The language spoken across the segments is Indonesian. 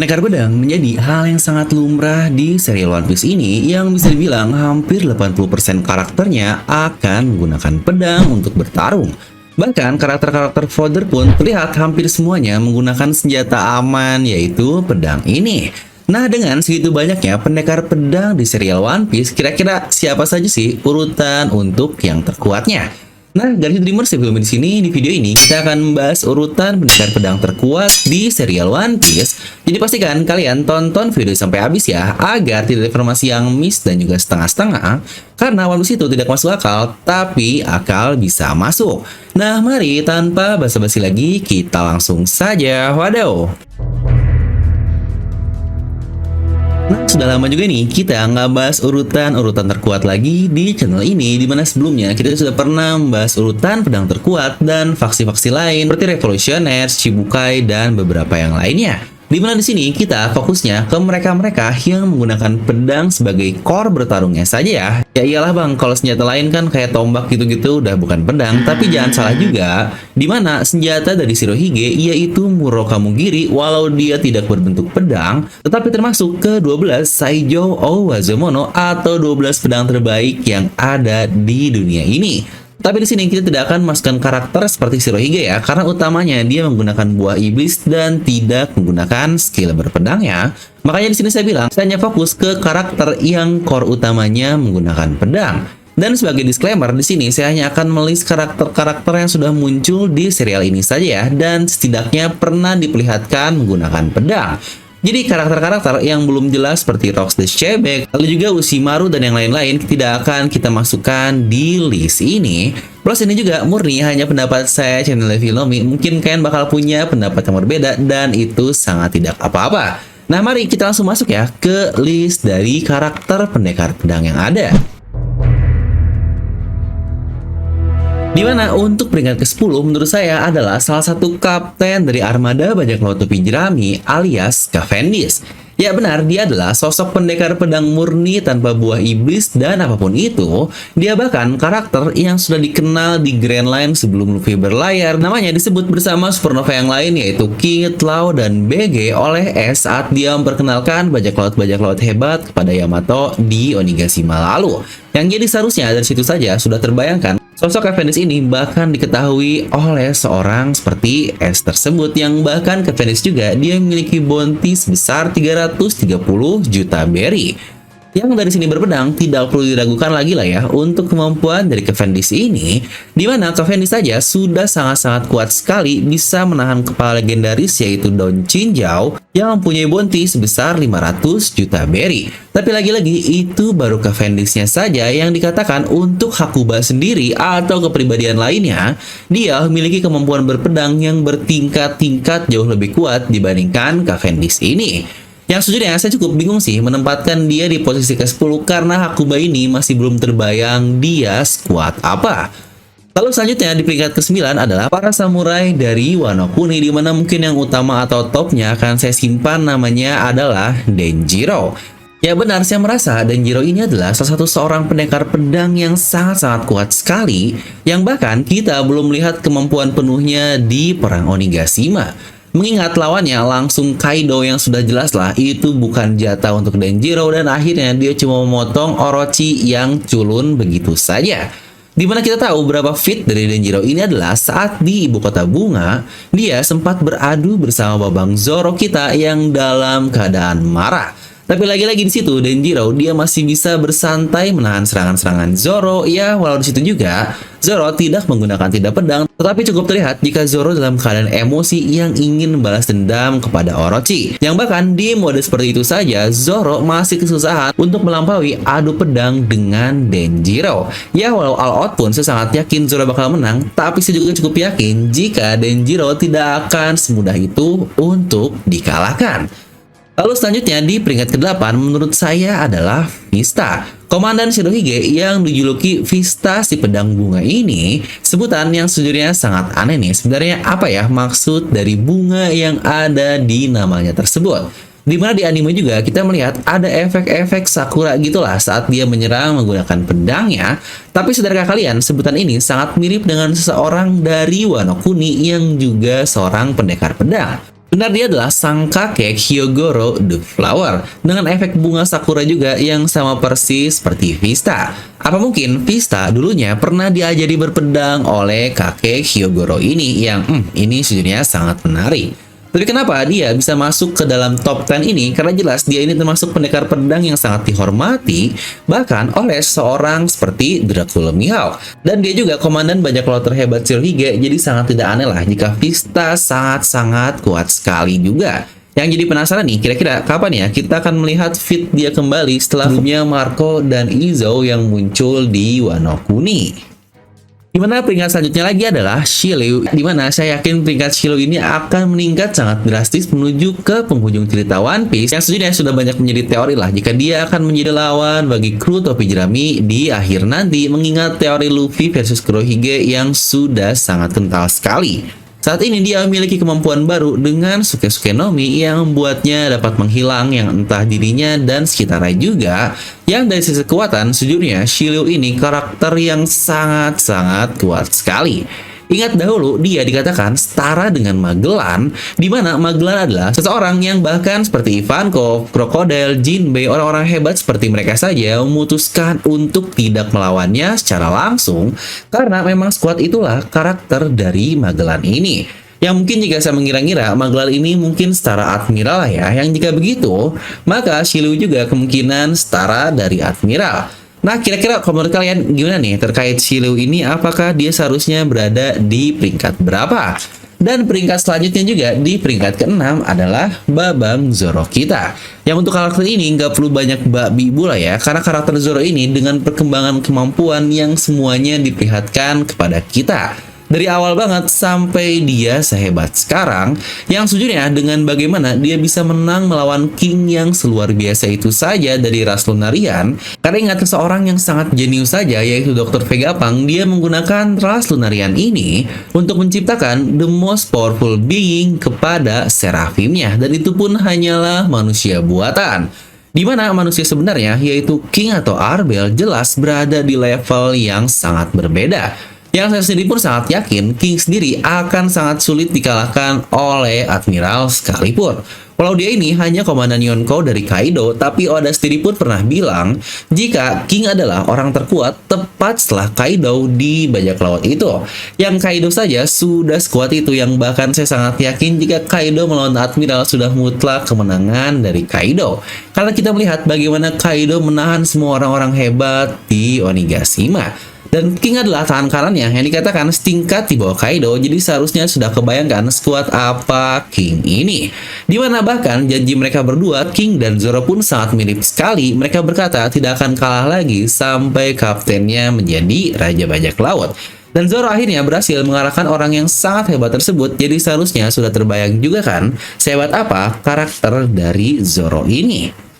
Pendekar pedang menjadi hal yang sangat lumrah di serial One Piece ini yang bisa dibilang hampir 80% karakternya akan menggunakan pedang untuk bertarung. Bahkan karakter-karakter fodder pun terlihat hampir semuanya menggunakan senjata aman yaitu pedang ini. Nah, dengan segitu banyaknya pendekar pedang di serial One Piece, kira-kira siapa saja sih urutan untuk yang terkuatnya? Nah, garis Dreamers sebelum di sini di video ini kita akan membahas urutan pendekar pedang terkuat di serial One Piece. Jadi pastikan kalian tonton video sampai habis ya, agar tidak ada informasi yang miss dan juga setengah-setengah. Karena One Piece itu tidak masuk akal, tapi akal bisa masuk. Nah, mari tanpa basa-basi lagi kita langsung saja. Wadaw. Nah, sudah lama juga nih kita nggak bahas urutan-urutan terkuat lagi di channel ini, dimana sebelumnya kita sudah pernah membahas urutan pedang terkuat dan faksi-faksi lain seperti Revolutionaires, Shichibukai, dan beberapa yang lainnya. Dimana di sini kita fokusnya ke mereka-mereka yang menggunakan pedang sebagai core bertarungnya saja ya. Ya iyalah bang, kalau senjata lain kan kayak tombak gitu-gitu udah bukan pedang. Tapi jangan salah juga, dimana senjata dari Shirohige yaitu Murokamugiri, walau dia tidak berbentuk pedang, tetapi termasuk ke 12 Saijou Owazomono atau 12 pedang terbaik yang ada di dunia ini. Tapi di sini kita tidak akan masukkan karakter seperti Shirohige ya, karena utamanya dia menggunakan buah iblis dan tidak menggunakan skill berpedangnya. Makanya di sini saya bilang, saya hanya fokus ke karakter yang core utamanya menggunakan pedang. Dan sebagai disclaimer di sini saya hanya akan melis karakter-karakter yang sudah muncul di serial ini saja ya, dan setidaknya pernah diperlihatkan menggunakan pedang. Jadi karakter-karakter yang belum jelas seperti Rox the Shebek, lalu juga Ushimaru dan yang lain-lain tidak akan kita masukkan di list ini. Plus ini juga murni hanya pendapat saya channel Filmi, mungkin kalian bakal punya pendapat yang berbeda dan itu sangat tidak apa-apa. Nah mari kita langsung masuk ya ke list dari karakter pendekar pedang yang ada. Dimana untuk peringkat ke-10 menurut saya adalah salah satu kapten dari armada bajak laut topi jerami alias Cavendish. Ya benar, dia adalah sosok pendekar pedang murni tanpa buah iblis dan apapun itu. Dia bahkan karakter yang sudah dikenal di Grand Line sebelum Luffy berlayar. Namanya disebut bersama supernova yang lain yaitu King, Law, dan BG oleh S saat dia memperkenalkan bajak laut hebat kepada Yamato di Onigashima lalu. Yang jadi seharusnya dari situ saja sudah terbayangkan sosok Cavendish ini bahkan diketahui oleh seorang seperti S tersebut, yang bahkan Cavendish juga dia memiliki bounty sebesar 330 juta berry. Yang dari sini berpedang tidak perlu diragukan lagi lah ya untuk kemampuan dari Cavendish ini, dimana Cavendish saja sudah sangat-sangat kuat sekali bisa menahan kepala legendaris yaitu Don Chinjau yang mempunyai bounty sebesar 500 juta berry. Tapi lagi-lagi itu baru Cavendishnya saja, yang dikatakan untuk Hakuba sendiri atau kepribadian lainnya, dia memiliki kemampuan berpedang yang bertingkat-tingkat jauh lebih kuat dibandingkan Cavendish ini. Yang sejujurnya saya cukup bingung sih menempatkan dia di posisi ke-10 karena Hakuba ini masih belum terbayang dia squad apa. Lalu selanjutnya di peringkat ke-9 adalah para samurai dari Wano Kuni, di mana mungkin yang utama atau topnya akan saya simpan namanya adalah Denjiro. Ya benar, saya merasa Denjiro ini adalah salah satu seorang pendekar pedang yang sangat-sangat kuat sekali, yang bahkan kita belum melihat kemampuan penuhnya di Perang Onigashima. Mengingat lawannya langsung Kaido yang sudah jelas lah itu bukan jatah untuk Denjiro, dan akhirnya dia cuma memotong Orochi yang culun begitu saja. Dimana kita tahu berapa fit dari Denjiro ini adalah saat di Ibu Kota Bunga, dia sempat beradu bersama Babang Zoro kita yang dalam keadaan marah. Tapi lagi-lagi di situ Denjiro dia masih bisa bersantai menahan serangan-serangan Zoro ya, walau di situ juga Zoro tidak menggunakan tidak pedang, tetapi cukup terlihat jika Zoro dalam keadaan emosi yang ingin membalas dendam kepada Orochi. Yang bahkan di mode seperti itu saja Zoro masih kesusahan untuk melampaui adu pedang dengan Denjiro. Ya walau all out pun saya sangat yakin Zoro bakal menang, tapi saya juga cukup yakin jika Denjiro tidak akan semudah itu untuk dikalahkan. Lalu selanjutnya di peringkat ke-8 menurut saya adalah Vista. Komandan Shirohige yang dijuluki Vista si pedang bunga ini, sebutan yang sejujurnya sangat aneh nih. Sebenarnya apa ya maksud dari bunga yang ada di namanya tersebut? Dimana di anime juga kita melihat ada efek-efek Sakura gitulah saat dia menyerang menggunakan pedangnya. Tapi saudara kalian, sebutan ini sangat mirip dengan seseorang dari Wano Kuni yang juga seorang pendekar pedang. Benar, dia adalah sang kakek Hyogoro the Flower dengan efek bunga sakura juga yang sama persis seperti Vista. Apa mungkin Vista dulunya pernah diajari berpedang oleh kakek Hyogoro ini yang ini sejujurnya sangat menarik. Tapi kenapa dia bisa masuk ke dalam top 10 ini? Karena jelas dia ini termasuk pendekar pedang yang sangat dihormati bahkan oleh seorang seperti Dracula Mihawk. Dan dia juga komandan bajak laut terhebat Shirohige, jadi sangat tidak aneh lah jika Vista sangat-sangat kuat sekali juga. Yang jadi penasaran nih, kira-kira kapan ya kita akan melihat fit dia kembali setelah sebelumnya Marco dan Izo yang muncul di Wano Kuni. Dimana peringkat selanjutnya lagi adalah Shiryu, dimana saya yakin peringkat Shiryu ini akan meningkat sangat drastis menuju ke penghujung cerita One Piece yang sejujurnya sudah banyak menjadi teori lah jika dia akan menjadi lawan bagi kru topi jerami di akhir nanti, mengingat teori Luffy versus Kurohige yang sudah sangat kental sekali. Saat ini dia memiliki kemampuan baru dengan Suke Nomi yang membuatnya dapat menghilang yang entah dirinya dan sekitarnya juga. Yang dari sisi kekuatan, sejujurnya Shiryu ini karakter yang sangat-sangat kuat sekali. Ingat dahulu dia dikatakan setara dengan Magellan, di mana Magellan adalah seseorang yang bahkan seperti Ivankov, Crocodile, Jinbei, orang-orang hebat seperti mereka saja memutuskan untuk tidak melawannya secara langsung karena memang sekuat itulah karakter dari Magellan ini. Yang mungkin jika saya mengira-ngira Magellan ini mungkin setara Admiral lah ya, yang jika begitu maka Shiryu juga kemungkinan setara dari Admiral. Nah, kira-kira menurut kalian gimana nih terkait Shiryu ini? Apakah dia seharusnya berada di peringkat berapa? Dan peringkat selanjutnya juga di peringkat ke-6 adalah Babang Zoro kita. Yang untuk karakter ini nggak perlu banyak babi ibu lah ya, karena karakter Zoro ini dengan perkembangan kemampuan yang semuanya diperlihatkan kepada kita. Dari awal banget sampai dia sehebat sekarang, yang sejujurnya dengan bagaimana dia bisa menang melawan King yang seluar biasa itu saja dari ras Lunarian. Karena ingat seseorang yang sangat jenius saja yaitu Dr. Vegapunk, dia menggunakan ras Lunarian ini untuk menciptakan the most powerful being kepada Seraphimnya, dan itu pun hanyalah manusia buatan. Di mana manusia sebenarnya yaitu King atau Arbel jelas berada di level yang sangat berbeda. Yang saya sendiri pun sangat yakin King sendiri akan sangat sulit dikalahkan oleh Admiral sekalipun. Walau dia ini hanya komandan Yonkou dari Kaido, tapi Oda sendiri pun pernah bilang jika King adalah orang terkuat tepat setelah Kaido di bajak laut itu. Yang Kaido saja sudah sekuat itu, yang bahkan saya sangat yakin jika Kaido melawan Admiral sudah mutlak kemenangan dari Kaido. Karena kita melihat bagaimana Kaido menahan semua orang-orang hebat di Onigashima. Dan King adalah tangan kanannya yang dikatakan setingkat di bawah Kaido, jadi seharusnya sudah kebayangkan sekuat apa King ini. Dimana bahkan janji mereka berdua, King dan Zoro pun sangat mirip sekali. Mereka berkata tidak akan kalah lagi sampai kaptennya menjadi Raja Bajak Laut. Dan Zoro akhirnya berhasil mengalahkan orang yang sangat hebat tersebut, jadi seharusnya sudah terbayang juga kan sehebat apa karakter dari Zoro ini.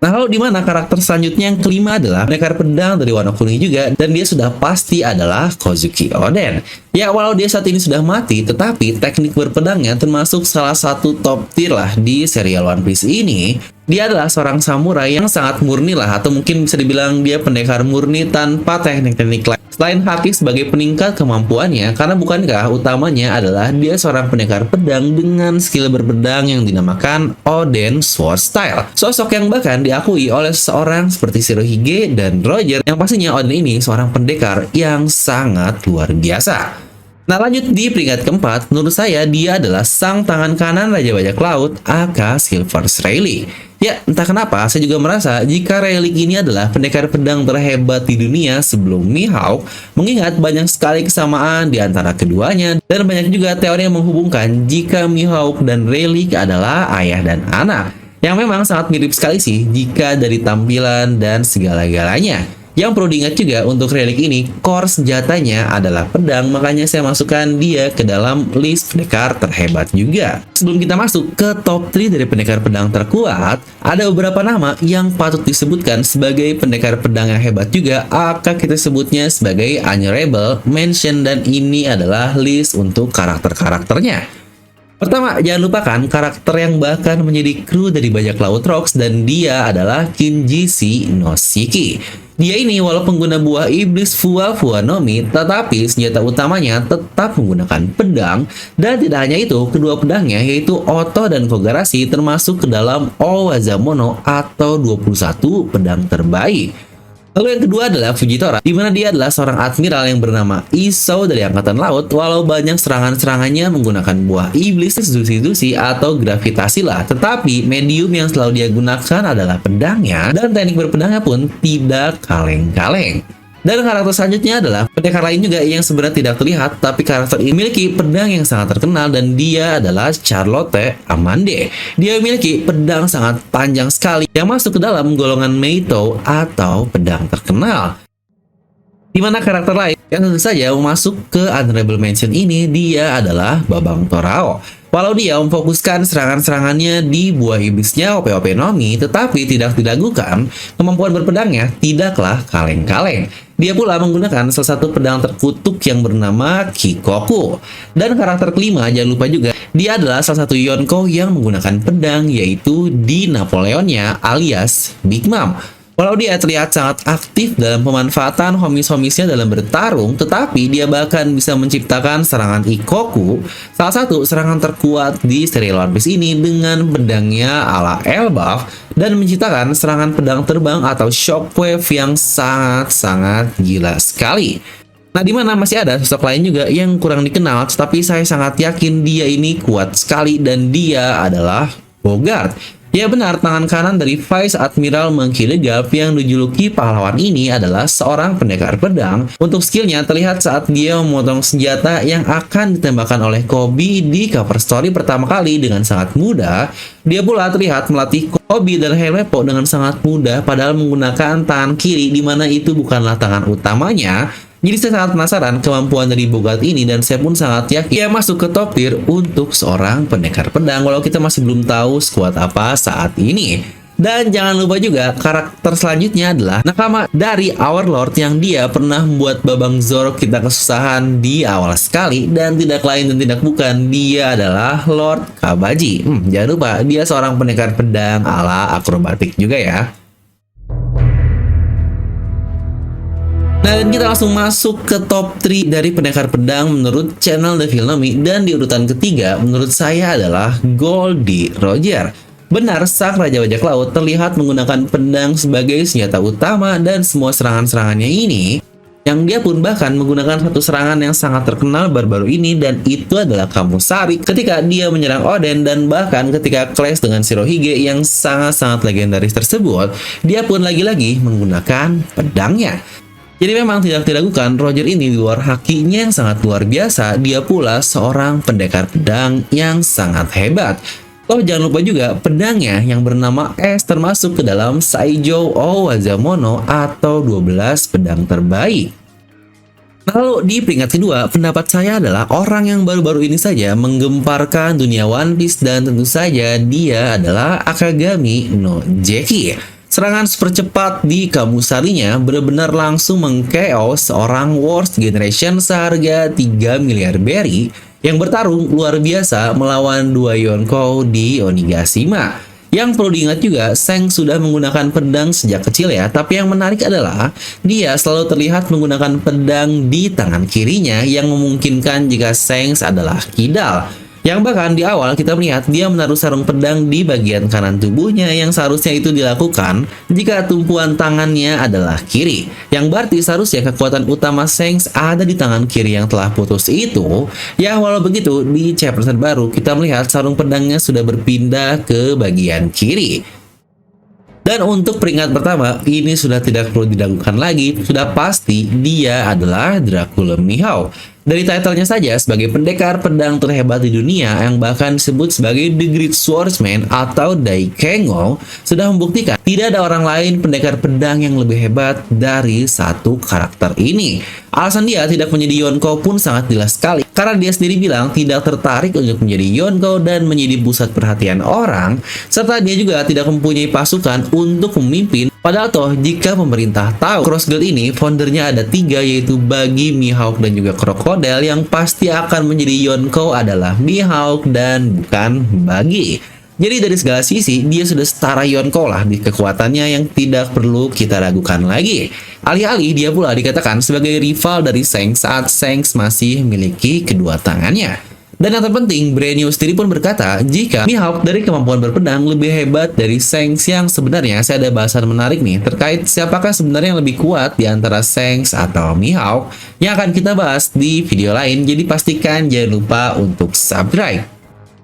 Nah, lalu di mana karakter selanjutnya yang kelima adalah pendekar pedang dari Wano Kuni juga, dan dia sudah pasti adalah Kozuki Oden. Ya, walau dia saat ini sudah mati, tetapi teknik berpedangnya termasuk salah satu top tier lah di serial One Piece ini. Dia adalah seorang samurai yang sangat murni lah, atau mungkin bisa dibilang dia pendekar murni tanpa teknik-teknik lain. Selain Haki sebagai peningkat kemampuannya, karena bukankah utamanya adalah dia seorang pendekar pedang dengan skill berpedang yang dinamakan Oden Sword Style. Sosok yang bahkan diakui oleh seorang seperti Shirohige dan Roger, yang pastinya Oden ini seorang pendekar yang sangat luar biasa. Nah, lanjut di peringkat keempat, menurut saya dia adalah sang tangan kanan Raja Bajak Laut, aka Silver Rayleigh. Ya, entah kenapa saya juga merasa jika Rayleigh ini adalah pendekar pedang terhebat di dunia sebelum Mihawk, mengingat banyak sekali kesamaan di antara keduanya, dan banyak juga teori yang menghubungkan jika Mihawk dan Rayleigh adalah ayah dan anak. Yang memang sangat mirip sekali sih jika dari tampilan dan segala-galanya. Yang perlu diingat juga untuk Rayleigh ini, core senjatanya adalah pedang, makanya saya masukkan dia ke dalam list pendekar terhebat juga. Sebelum kita masuk ke top 3 dari pendekar pedang terkuat, ada beberapa nama yang patut disebutkan sebagai pendekar pedang yang hebat juga, akan kita sebutnya sebagai honorable mention, dan ini adalah list untuk karakter-karakternya. Pertama, jangan lupakan karakter yang bahkan menjadi kru dari bajak laut Rocks dan dia adalah Kinjisi no Shiki. Dia ini walau pengguna buah iblis Fua Fua no Mi, tetapi senjata utamanya tetap menggunakan pedang, dan tidak hanya itu, kedua pedangnya yaitu Oto dan Kogarashi termasuk ke dalam Owazamono atau 21 pedang terbaik. Lalu yang kedua adalah Fujitora, di mana dia adalah seorang admiral yang bernama Isou dari Angkatan Laut, walau banyak serangan-serangannya menggunakan buah iblis, Zushi atau gravitasi lah. Tetapi medium yang selalu dia gunakan adalah pedangnya, dan teknik berpedangnya pun tidak kaleng-kaleng. Dan karakter selanjutnya adalah pendekar lain juga yang sebenarnya tidak terlihat, tapi karakter ini memiliki pedang yang sangat terkenal dan dia adalah Charlotte Amande. Dia memiliki pedang sangat panjang sekali yang masuk ke dalam golongan Meito atau pedang terkenal. Di mana karakter lain yang tentu saja masuk ke honorable mention ini, dia adalah Babang Torao. Walau dia memfokuskan serangan-serangannya di buah iblisnya OP-OP Nomi, tetapi tidak diragukan, kemampuan berpedangnya tidaklah kaleng-kaleng. Dia pula menggunakan salah satu pedang terkutuk yang bernama Kikoku. Dan karakter kelima, jangan lupa juga, dia adalah salah satu Yonko yang menggunakan pedang, yaitu di Napoleonnya alias Big Mom. Walau dia terlihat sangat aktif dalam pemanfaatan homis-homisnya dalam bertarung, tetapi dia bahkan bisa menciptakan serangan Ikoku, salah satu serangan terkuat di seri One Piece ini dengan pedangnya ala Elbaf, dan menciptakan serangan pedang terbang atau shockwave yang sangat-sangat gila sekali. Nah, di mana masih ada sosok lain juga yang kurang dikenal, tetapi saya sangat yakin dia ini kuat sekali dan dia adalah Bogart. Ya benar, tangan kanan dari Vice Admiral Monkey the Gap yang dijuluki pahlawan ini adalah seorang pendekar pedang. Untuk skillnya terlihat saat dia memotong senjata yang akan ditembakkan oleh Kobe di cover story pertama kali dengan sangat mudah. Dia pula terlihat melatih Kobe dan Helmeppo dengan sangat mudah padahal menggunakan tangan kiri, di mana itu bukanlah tangan utamanya. Jadi saya sangat penasaran kemampuan dari Bogart ini dan saya pun sangat yakin ia masuk ke top tier untuk seorang pendekar pedang walau kita masih belum tahu skuad apa saat ini. Dan jangan lupa juga karakter selanjutnya adalah nakama dari Our Lord yang dia pernah membuat Babang Zoro kita kesusahan di awal sekali dan tidak lain dan tidak bukan dia adalah Lord Kabaji. Jangan lupa dia seorang pendekar pedang ala akrobatik juga ya. Nah, dan kita langsung masuk ke top 3 dari pendekar pedang menurut channel Devil Nomi, dan di urutan ketiga menurut saya adalah Goldie Roger. Benar, sang Raja Bajak Laut terlihat menggunakan pedang sebagai senjata utama dan semua serangan-serangannya ini, yang dia pun bahkan menggunakan satu serangan yang sangat terkenal baru-baru ini, dan itu adalah Kamusari ketika dia menyerang Oden, dan bahkan ketika clash dengan Shirohige yang sangat-sangat legendaris tersebut, dia pun lagi-lagi menggunakan pedangnya. Jadi memang tidak diragukan, Roger ini di luar hakinya yang sangat luar biasa, dia pula seorang pendekar pedang yang sangat hebat. Oh, jangan lupa juga pedangnya yang bernama S termasuk ke dalam Saijo Owazamono atau 12 pedang terbaik. Lalu di peringkat kedua, pendapat saya adalah orang yang baru-baru ini saja menggemparkan dunia One Piece, dan tentu saja dia adalah Akagami no Jeki. Serangan super cepat di Kamusarinya benar-benar langsung meng-KO seorang Worst Generation seharga 3 miliar berry yang bertarung luar biasa melawan dua Yonko di Onigashima. Yang perlu diingat juga, Seng sudah menggunakan pedang sejak kecil ya, tapi yang menarik adalah dia selalu terlihat menggunakan pedang di tangan kirinya yang memungkinkan jika Seng adalah kidal. Yang bahkan di awal kita melihat dia menaruh sarung pedang di bagian kanan tubuhnya yang seharusnya itu dilakukan jika tumpuan tangannya adalah kiri. Yang berarti seharusnya kekuatan utama Shanks ada di tangan kiri yang telah putus itu. Ya walau begitu, di chapter terbaru kita melihat sarung pedangnya sudah berpindah ke bagian kiri. Dan untuk peringkat pertama, ini sudah tidak perlu diragukan lagi, sudah pasti dia adalah Dracula Mihawk. Dari titlenya saja sebagai pendekar pedang terhebat di dunia yang bahkan disebut sebagai The Great Swordsman atau Daikengo, sudah membuktikan tidak ada orang lain pendekar pedang yang lebih hebat dari satu karakter ini. Alasan dia tidak menjadi Yonko pun sangat jelas sekali, karena dia sendiri bilang tidak tertarik untuk menjadi Yonko dan menjadi pusat perhatian orang, serta dia juga tidak mempunyai pasukan untuk memimpin. Padahal toh, jika pemerintah tahu Cross Guard ini foundernya ada 3, yaitu Buggy, Mihawk, dan juga Crocodile, yang pasti akan menjadi Yonko adalah Mihawk dan bukan Buggy. Jadi dari segala sisi, dia sudah setara Yonko lah di kekuatannya yang tidak perlu kita ragukan lagi. Alih-alih dia pula dikatakan sebagai rival dari Shanks saat Shanks masih memiliki kedua tangannya. Dan yang terpenting, Brainium sendiri pun berkata, jika Mihawk dari kemampuan berpedang lebih hebat dari Shanks, yang sebenarnya saya ada bahasan menarik nih terkait siapakah sebenarnya yang lebih kuat di antara Shanks atau Mihawk yang akan kita bahas di video lain. Jadi pastikan jangan lupa untuk subscribe.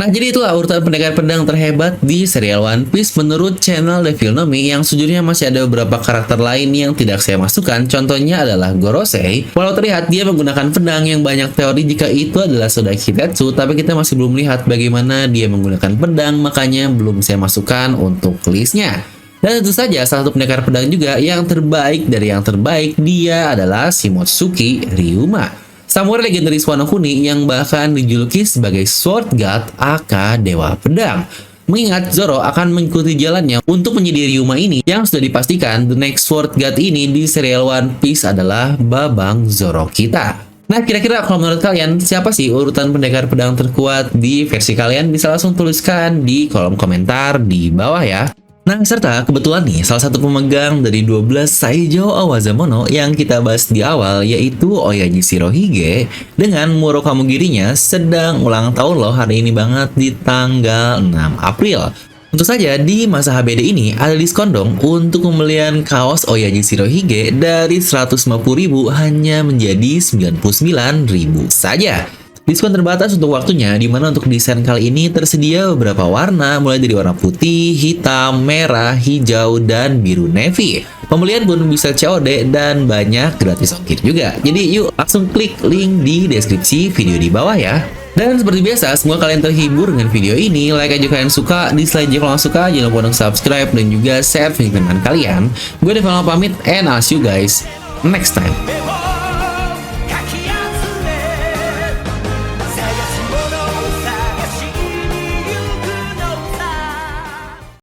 Nah, jadi itulah urutan pendekar pedang terhebat di serial One Piece menurut channel Devil Nomi, yang sejujurnya masih ada beberapa karakter lain yang tidak saya masukkan. Contohnya adalah Gorosei. Walau terlihat dia menggunakan pedang yang banyak teori jika itu adalah Sodai Hitetsu, tapi kita masih belum melihat bagaimana dia menggunakan pedang, makanya belum saya masukkan untuk listnya. Dan tentu saja salah satu pendekar pedang juga yang terbaik dari yang terbaik, dia adalah Shimotsuki Ryuma, samurai legendaris Wano Kuni yang bahkan dijuluki sebagai Sword God aka Dewa Pedang. Mengingat Zoro akan mengikuti jalannya untuk menjadi Ryuma ini, yang sudah dipastikan the next Sword God ini di serial One Piece adalah Babang Zoro kita. Nah, kira-kira kalau menurut kalian siapa sih urutan pendekar pedang terkuat di versi kalian? Bisa langsung tuliskan di kolom komentar di bawah ya. Nah, serta kebetulan nih, salah satu pemegang dari 12 Saijo Awazamono yang kita bahas di awal, yaitu Oyaji Shirohige dengan Murokamugirinya sedang ulang tahun loh hari ini banget di tanggal 6 April. Tentu saja di masa HBD ini ada diskon dong untuk pembelian kaos Oyaji Shirohige dari 150.000 hanya menjadi 99.000 saja. Diskon terbatas untuk waktunya, dimana untuk desain kali ini tersedia beberapa warna, mulai dari warna putih, hitam, merah, hijau, dan biru navy. Pembelian pun bisa COD dan banyak gratis ongkir juga. Jadi yuk langsung klik link di deskripsi video di bawah ya. Dan seperti biasa, semoga kalian terhibur dengan video ini. Like aja kalian suka, dislike aja kalau nggak suka, jangan lupa untuk subscribe dan juga share video teman kalian. Gue Devil pamit, and I'll see you guys next time.